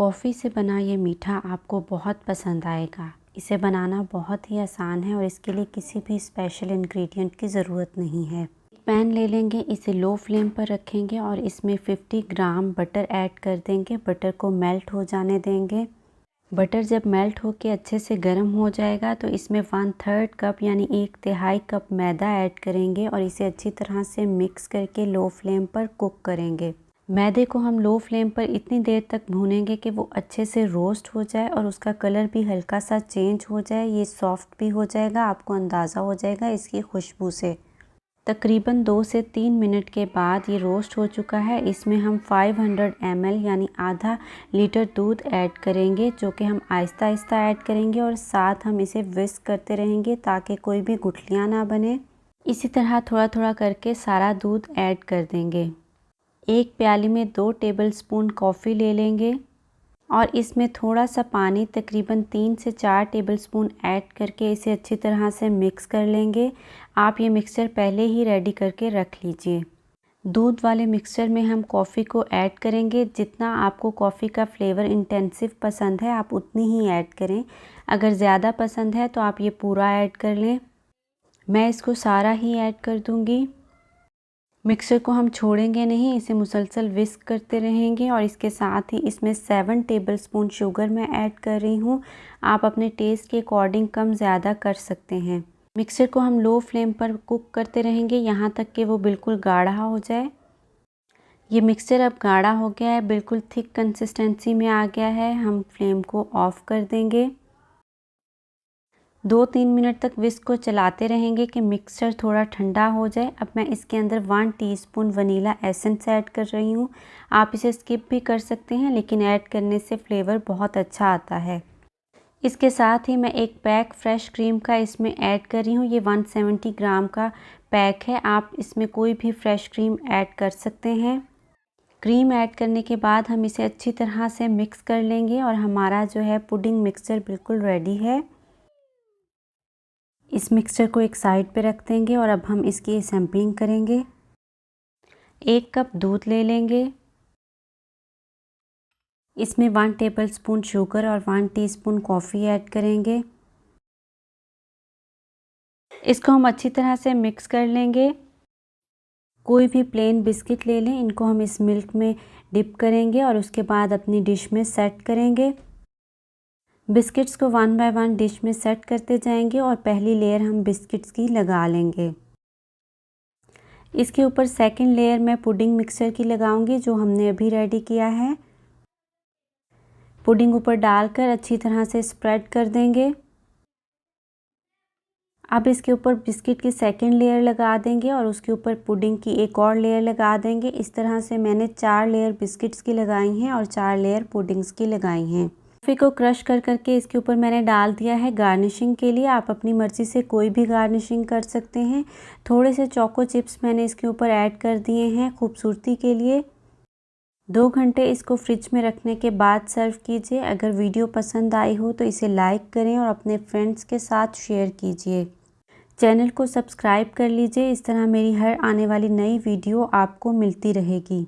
Coffee से बना ये मीठा आपको बहुत पसंद आएगा। इसे बनाना बहुत ही आसान है और इसके लिए किसी भी स्पेशल इंग्रेडिएंट की ज़रूरत नहीं है। पैन ले लेंगे, इसे लो फ्लेम पर रखेंगे और इसमें 50 ग्राम बटर ऐड कर देंगे। बटर को मेल्ट हो जाने देंगे। बटर जब मेल्ट होके अच्छे से गर्म हो जाएगा तो इसमें 1/3 कप यानी 1/3 कप मैदा ऐड करेंगे और इसे अच्छी तरह से मिक्स करके लो फ्लेम पर कुक करेंगे। मैदे को हम लो फ्लेम पर इतनी देर तक भूनेंगे कि वो अच्छे से रोस्ट हो जाए और उसका कलर भी हल्का सा चेंज हो जाए। ये सॉफ्ट भी हो जाएगा, आपको अंदाज़ा हो जाएगा इसकी खुशबू से। तकरीबन 2 से 3 मिनट के बाद ये रोस्ट हो चुका है। इसमें हम 500 ml यानी आधा लीटर दूध ऐड करेंगे, जो कि हम आहिस्ता आहिस्ता ऐड करेंगे और साथ हम इसे विस्क करते रहेंगे ताकि कोई भी गुठलियाँ ना बने। इसी तरह थोड़ा थोड़ा करके सारा दूध ऐड कर देंगे। एक प्याली में 2 टेबलस्पून कॉफ़ी ले लेंगे और इसमें थोड़ा सा पानी तकरीबन 3 से 4 टेबलस्पून ऐड करके इसे अच्छी तरह से मिक्स कर लेंगे। आप ये मिक्सचर पहले ही रेडी करके रख लीजिए। दूध वाले मिक्सचर में हम कॉफ़ी को ऐड करेंगे। जितना आपको कॉफ़ी का फ्लेवर इंटेंसिव पसंद है आप उतनी ही ऐड करें। अगर ज़्यादा पसंद है तो आप ये पूरा ऐड कर लें। मैं इसको सारा ही ऐड कर दूँगी। मिक्सचर को हम छोड़ेंगे नहीं, इसे मुसलसल विस्क करते रहेंगे और इसके साथ ही इसमें 7 टेबलस्पून शुगर मैं ऐड कर रही हूँ। आप अपने टेस्ट के अकॉर्डिंग कम ज़्यादा कर सकते हैं। मिक्सचर को हम लो फ्लेम पर कुक करते रहेंगे यहाँ तक कि वो बिल्कुल गाढ़ा हो जाए। ये मिक्सचर अब गाढ़ा हो गया है, बिल्कुल थिक कंसिस्टेंसी में आ गया है। हम फ्लेम को ऑफ़ कर देंगे। 2-3 मिनट तक विस्क को चलाते रहेंगे कि मिक्सचर थोड़ा ठंडा हो जाए। अब मैं इसके अंदर 1 टीस्पून वनीला एसेंस ऐड कर रही हूँ। आप इसे स्किप भी कर सकते हैं, लेकिन ऐड करने से फ्लेवर बहुत अच्छा आता है। इसके साथ ही मैं एक पैक फ्रेश क्रीम का इसमें ऐड कर रही हूँ। ये 170 ग्राम का पैक है, आप इसमें कोई भी फ्रेश क्रीम ऐड कर सकते हैं। क्रीम ऐड करने के बाद हम इसे अच्छी तरह से मिक्स कर लेंगे और हमारा जो है पुडिंग मिक्सचर बिल्कुल रेडी है। इस मिक्सचर को एक साइड पे रख देंगे और अब हम इसकी सैम्पलिंग करेंगे। 1 कप दूध ले लेंगे, इसमें 1 टेबलस्पून शुगर और 1 टीस्पून कॉफ़ी ऐड करेंगे। इसको हम अच्छी तरह से मिक्स कर लेंगे। कोई भी प्लेन बिस्किट ले लें, इनको हम इस मिल्क में डिप करेंगे और उसके बाद अपनी डिश में सेट करेंगे। बिस्किट्स को 1 बाय 1 डिश में सेट करते जाएंगे और पहली लेयर हम बिस्किट्स की लगा लेंगे। इसके ऊपर सेकंड लेयर मैं पुडिंग मिक्सचर की लगाऊंगी, जो हमने अभी रेडी किया है। पुडिंग ऊपर डालकर अच्छी तरह से स्प्रेड कर देंगे। अब इसके ऊपर बिस्किट की सेकंड लेयर लगा देंगे और उसके ऊपर पुडिंग की एक और लेयर लगा देंगे। इस तरह से मैंने 4 लेयर बिस्किट्स की लगाई हैं और 4 लेयर पुडिंग्स की लगाई हैं। कॉफ़ी को क्रश कर करके इसके ऊपर मैंने डाल दिया है गार्निशिंग के लिए। आप अपनी मर्ज़ी से कोई भी गार्निशिंग कर सकते हैं। थोड़े से चोको चिप्स मैंने इसके ऊपर ऐड कर दिए हैं खूबसूरती के लिए। 2 घंटे इसको फ्रिज में रखने के बाद सर्व कीजिए। अगर वीडियो पसंद आई हो तो इसे लाइक करें और अपने फ्रेंड्स के साथ शेयर कीजिए। चैनल को सब्सक्राइब कर लीजिए, इस तरह मेरी हर आने वाली नई वीडियो आपको मिलती रहेगी।